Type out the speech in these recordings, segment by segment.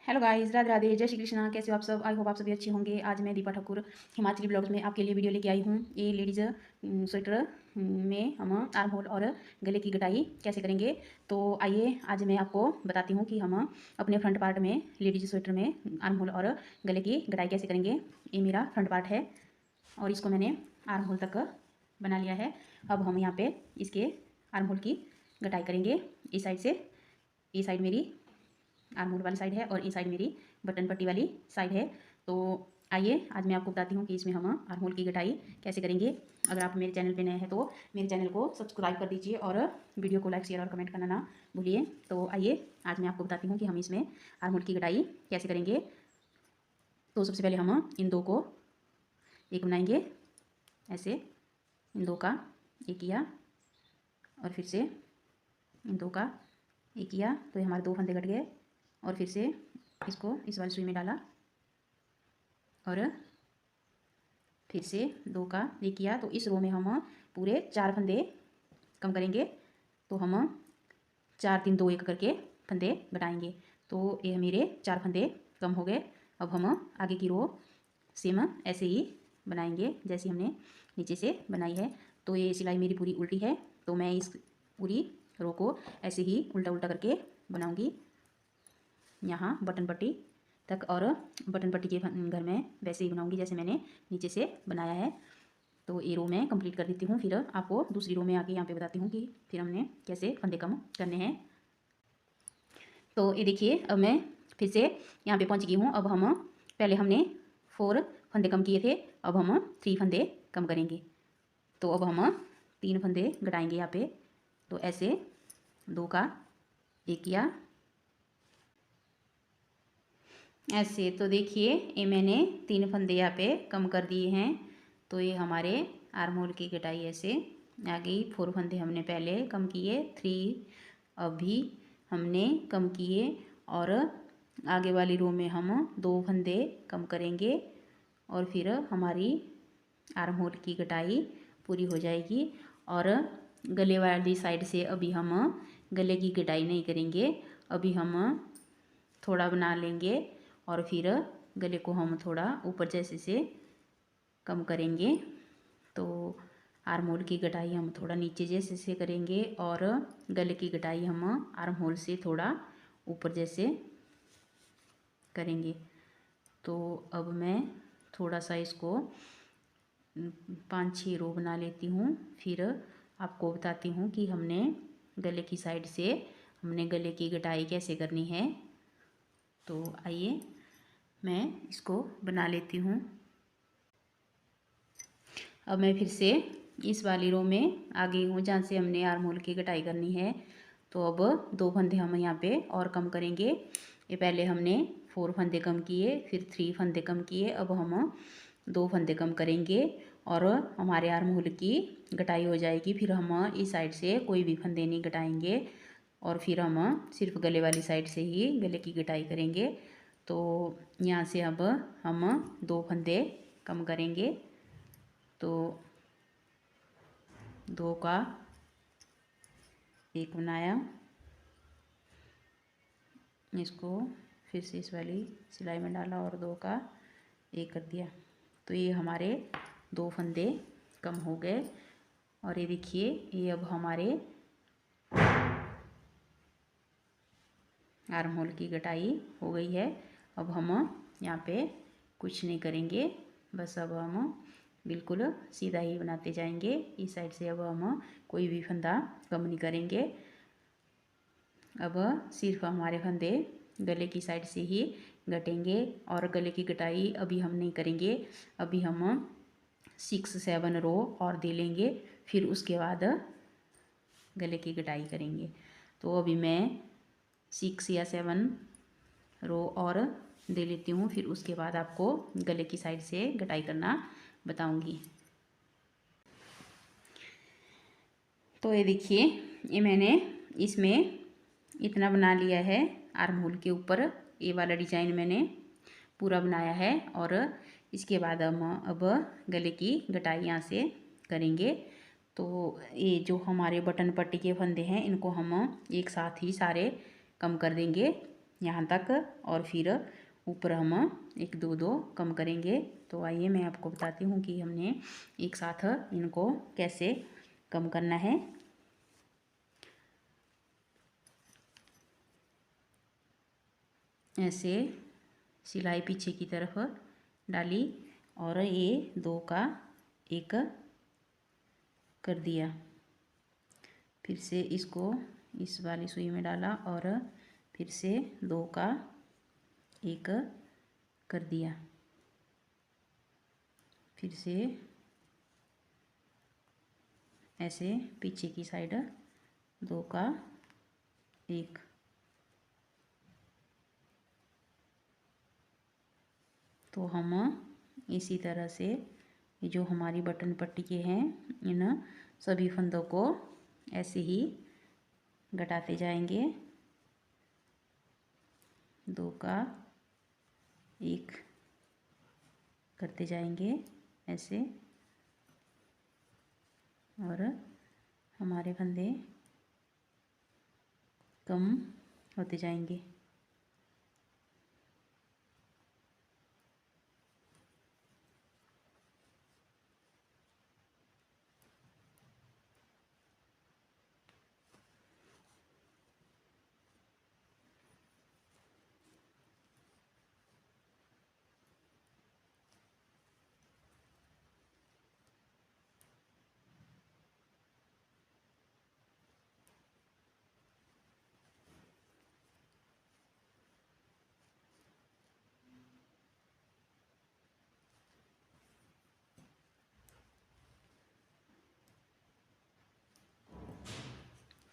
Hello guys, Radhe Radhe, जय श्री कृष्णा। कैसे हो आप सब? आई होप आप सभी अच्छे होंगे। आज मैं दीपा ठाकुर हिमाचली ब्लॉग्स में आपके लिए वीडियो लेके आई हूँ। ये लेडीज़ स्वेटर में हम आर्म होल और गले की कटाई कैसे करेंगे। तो आइए आज मैं आपको बताती हूँ कि हम अपने फ्रंट पार्ट में लेडीज़ स्वेटर में आर्म होल और गले की कटाई कैसे करेंगे। ये मेरा फ्रंट पार्ट है और इसको मैंने आर्म होल तक बना लिया है। अब हम यहाँ पे इसके आर्म होल की कटाई करेंगे। इस साइड से, ये साइड मेरी आर्म होल वाली साइड है और ये साइड मेरी बटन पट्टी वाली साइड है। तो आइए आज मैं आपको बताती हूँ कि इसमें हम आर्म होल की कटाई कैसे करेंगे। अगर आप मेरे चैनल पे नए हैं तो मेरे चैनल को सब्सक्राइब कर दीजिए और वीडियो को लाइक शेयर और कमेंट करना ना भूलिए। तो आइए आज मैं आपको बताती हूँ कि हम इसमें आर्म होल की कटाई कैसे करेंगे। तो सबसे पहले हम इन दो को एक बनाएंगे, ऐसे इन दो का एक किया और फिर से इन दो का एक किया, तो ये हमारे दो फंदे कट गए। और फिर से इसको इस वाली सुई में डाला और फिर से दो का एक किया। तो इस रो में हम पूरे 4 फंदे कम करेंगे। तो हम 4 3 2 1 करके फंदे घटाएंगे। तो ये मेरे 4 फंदे कम हो गए। अब हम आगे की रो सेम ऐसे ही बनाएंगे जैसे हमने नीचे से बनाई है। तो ये सिलाई मेरी पूरी उल्टी है, तो मैं इस पूरी रो को ऐसे ही उल्टा उल्टा करके बनाऊंगी यहाँ बटन पट्टी तक। और बटन पट्टी के घर में वैसे ही बनाऊंगी जैसे मैंने नीचे से बनाया है। तो ये रो मैं कंप्लीट कर देती हूँ, फिर आपको दूसरी रो में आके यहाँ पे बताती हूँ कि फिर हमने कैसे फंदे कम करने हैं। तो ये देखिए अब मैं फिर से यहाँ पे पहुँच गई हूँ। अब हम पहले हमने 4 फंदे कम किए थे, अब हम 3 फंदे कम करेंगे। तो अब हम 3 फंदे घटाएंगे यहाँ पे। तो ऐसे दो का एक किया ऐसे। तो देखिए ये मैंने 3 फंदे यहाँ पे कम कर दिए हैं। तो ये हमारे आर्म होल की कटाई ऐसे आ गई। 4 फंदे हमने पहले कम किए, 3 अभी हमने कम किए और आगे वाली रो में हम 2 फंदे कम करेंगे और फिर हमारी आर्म होल की कटाई पूरी हो जाएगी। और गले वाली साइड से अभी हम गले की कटाई नहीं करेंगे, अभी हम थोड़ा बना लेंगे और फिर गले को हम थोड़ा ऊपर जैसे से कम करेंगे। तो आर्म होल की कटाई हम थोड़ा नीचे जैसे से करेंगे और गले की कटाई हम आर्म होल से थोड़ा ऊपर जैसे करेंगे। तो अब मैं थोड़ा सा इसको 5-6 रो बना लेती हूँ, फिर आपको बताती हूँ कि हमने गले की साइड से हमने गले की कटाई कैसे करनी है। तो आइए मैं इसको बना लेती हूँ। अब मैं फिर से इस वाली रो में आ गई हूँ जहाँ से हमने आर्म होल की कटाई करनी है। तो अब 2 फंदे हम यहाँ पे और कम करेंगे। ये पहले हमने 4 फंदे कम किए, फिर 3 फंदे कम किए, अब हम 2 फंदे कम करेंगे और हमारे आर्म होल की कटाई हो जाएगी। फिर हम इस साइड से कोई भी फंदे नहीं घटाएंगे और फिर हम सिर्फ गले वाली साइड से ही गले की कटाई करेंगे। तो यहाँ से अब हम 2 फंदे कम करेंगे। तो 2 का एक बनाया, इसको फिर से इस वाली सिलाई में डाला और 2 का एक कर दिया। तो ये हमारे 2 फंदे कम हो गए। और ये देखिए ये अब हमारे आर्म होल की कटाई हो गई है। अब हम यहाँ पे कुछ नहीं करेंगे, बस अब हम बिल्कुल सीधा ही बनाते जाएंगे। इस साइड से अब हम कोई भी फंदा कम नहीं करेंगे। अब सिर्फ हमारे फंदे गले की साइड से ही घटेंगे और गले की कटाई अभी हम नहीं करेंगे। अभी हम 6-7 रो और दे लेंगे, फिर उसके बाद गले की कटाई करेंगे। तो अभी मैं 6 या 7 रो और दे लेती हूँ, फिर उसके बाद आपको गले की साइड से कटाई करना बताऊँगी। तो ये देखिए ये मैंने इसमें इतना बना लिया है। आर्म होल के ऊपर ये वाला डिजाइन मैंने पूरा बनाया है और इसके बाद हम अब गले की कटाई यहाँ से करेंगे। तो ये जो हमारे बटन पट्टी के फंदे हैं इनको हम एक साथ ही सारे कम कर देंगे यहाँ तक, और फिर ऊपर हम एक दो दो कम करेंगे। तो आइए मैं आपको बताती हूँ कि हमने एक साथ इनको कैसे कम करना है। ऐसे सिलाई पीछे की तरफ डाली और ये दो का एक कर दिया। फिर से इसको इस वाली सुई में डाला और फिर से दो का एक कर दिया। फिर से ऐसे पीछे की साइड दो का एक। तो हम इसी तरह से जो हमारी बटन पट्टी के हैं इन सभी फंदों को ऐसे ही घटाते जाएंगे। दो का एक करते जाएंगे ऐसे, और हमारे फंदे कम होते जाएंगे।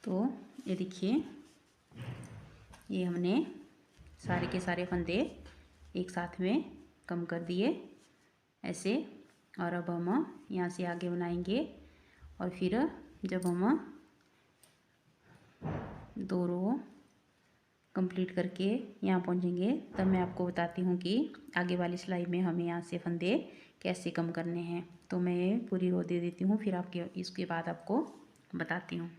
तो ये देखिए, ये हमने सारे के सारे फंदे एक साथ में कम कर दिए ऐसे। और अब हम यहाँ से आगे बनाएंगे, और फिर जब हम दो रो कंप्लीट करके यहाँ पहुँचेंगे तब मैं आपको बताती हूँ कि आगे वाली सिलाई में हमें यहाँ से फंदे कैसे कम करने हैं। तो मैं पूरी रो दे देती हूँ, फिर आपके इसके बाद आपको बताती हूँ।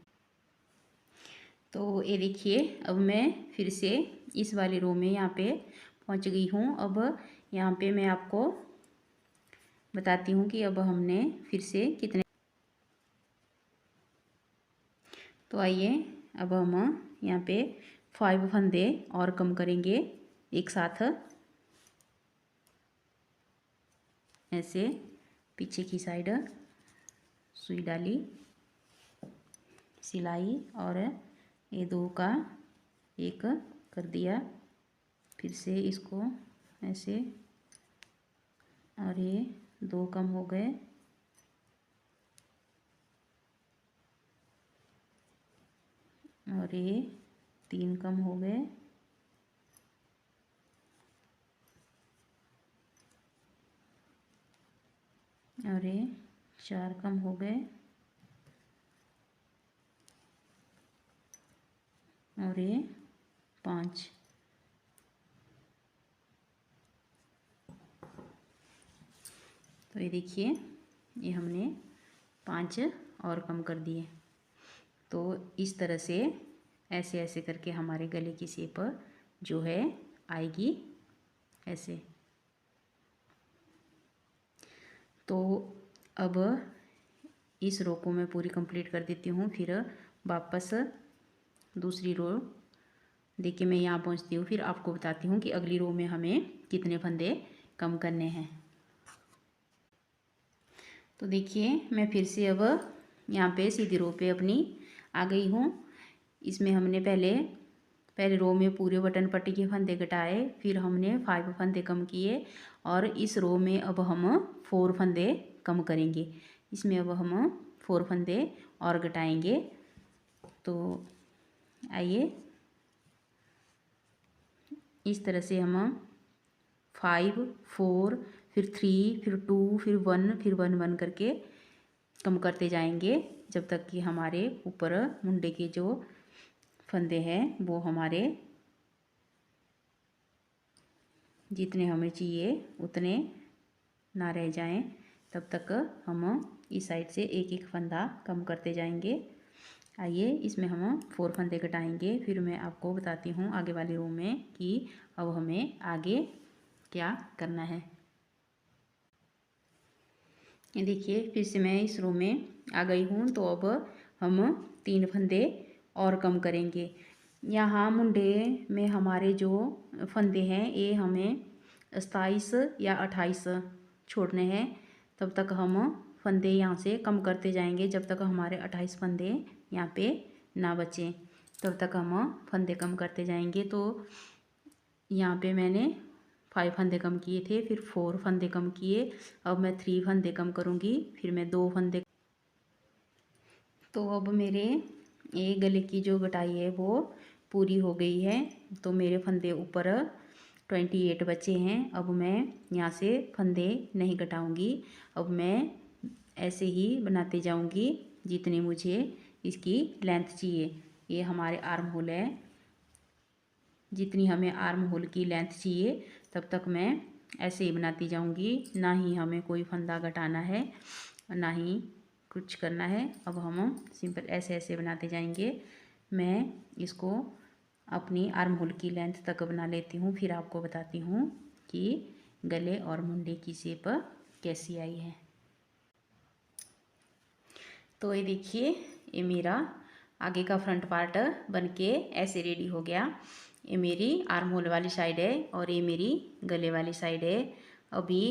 तो ये देखिए, अब मैं फिर से इस वाली रो में यहाँ पे पहुँच गई हूँ। अब यहाँ पे मैं आपको बताती हूँ कि अब हमने फिर से कितने। तो आइए अब हम यहाँ पे 5 फंदे और कम करेंगे एक साथ। ऐसे पीछे की साइड सुई डाली, सिलाई, और ये दो का एक कर दिया। फिर से इसको ऐसे, और ये दो कम हो गए, और ये 3 कम हो गए, और ये 4 कम हो गए, और ये 5। तो ये देखिए, ये हमने 5 और कम कर दिए। तो इस तरह से ऐसे ऐसे करके हमारे गले की शेप जो है आएगी ऐसे। तो अब इस रो को मैं पूरी कंप्लीट कर देती हूँ, फिर वापस दूसरी रो देखिए मैं यहाँ पहुँचती हूँ, फिर आपको बताती हूँ कि अगली रो में हमें कितने फंदे कम करने हैं। तो देखिए, मैं फिर से अब यहाँ पे सीधी रो पे अपनी आ गई हूँ। इसमें हमने पहले रो में पूरे बटन पट्टी के फंदे घटाए, फिर हमने 5 फंदे कम किए, और इस रो में अब हम 4 फंदे कम करेंगे। इसमें अब हम 4 फंदे और घटाएंगे। तो आइए, इस तरह से हम 5, 4, फिर 3, फिर 2, फिर 1, फिर 1 1 करके कम करते जाएंगे जब तक कि हमारे ऊपर मुंडे के जो फंदे हैं वो हमारे जितने हमें चाहिए उतने ना रह जाएं। तब तक हम इस साइड से एक एक फंदा कम करते जाएंगे। आइए इसमें हम 4 फंदे घटाएंगे, फिर मैं आपको बताती हूँ आगे वाले रो में कि अब हमें आगे क्या करना है। ये देखिए फिर से मैं इस रो में आ गई हूँ। तो अब हम 3 फंदे और कम करेंगे। यहाँ मुंडे में हमारे जो फंदे हैं ये हमें 27 या 28 छोड़ने हैं। तब तक हम फंदे यहाँ से कम करते जाएंगे जब तक हमारे 28 फंदे यहाँ पे ना बचें, तब तक हम फंदे कम करते जाएंगे। तो यहाँ पे मैंने 5 फंदे कम किए थे, फिर 4 फंदे कम किए, अब मैं 3 फंदे कम करूँगी, फिर मैं 2 फंदे। तो अब मेरे ये गले की जो गटाई है वो पूरी हो गई है। तो मेरे फंदे ऊपर 28 बचे हैं। अब मैं यहाँ से फंदे नहीं घटाऊँगी, अब मैं ऐसे ही बनाते जाऊँगी जितने मुझे इसकी लेंथ चाहिए। ये हमारे आर्म होल है, जितनी हमें आर्म होल की लेंथ चाहिए तब तक मैं ऐसे ही बनाती जाऊँगी। ना ही हमें कोई फंदा घटाना है, ना ही कुछ करना है। अब हम सिंपल ऐसे ऐसे बनाते जाएंगे। मैं इसको अपनी आर्म होल की लेंथ तक बना लेती हूँ, फिर आपको बताती हूँ कि गले और मुंडे की शेप कैसी आई है। तो ये देखिए ये मेरा आगे का फ्रंट पार्ट बनके ऐसे रेडी हो गया। ये मेरी आर्म होल वाली साइड है और ये मेरी गले वाली साइड है। अभी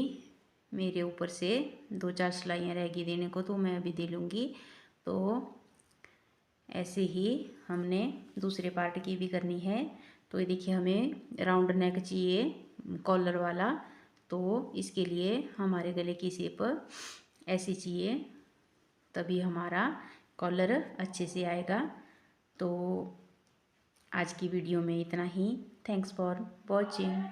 मेरे ऊपर से 2-4 सिलाइयाँ रहेगी देने को, तो मैं अभी दे लूँगी। तो ऐसे ही हमने दूसरे पार्ट की भी करनी है। तो ये देखिए हमें राउंड नेक चाहिए कॉलर वाला, तो इसके लिए हमारे गले की शेप ऐसी चाहिए, तभी हमारा कॉलर अच्छे से आएगा। तो आज की वीडियो में इतना ही। Thanks for watching.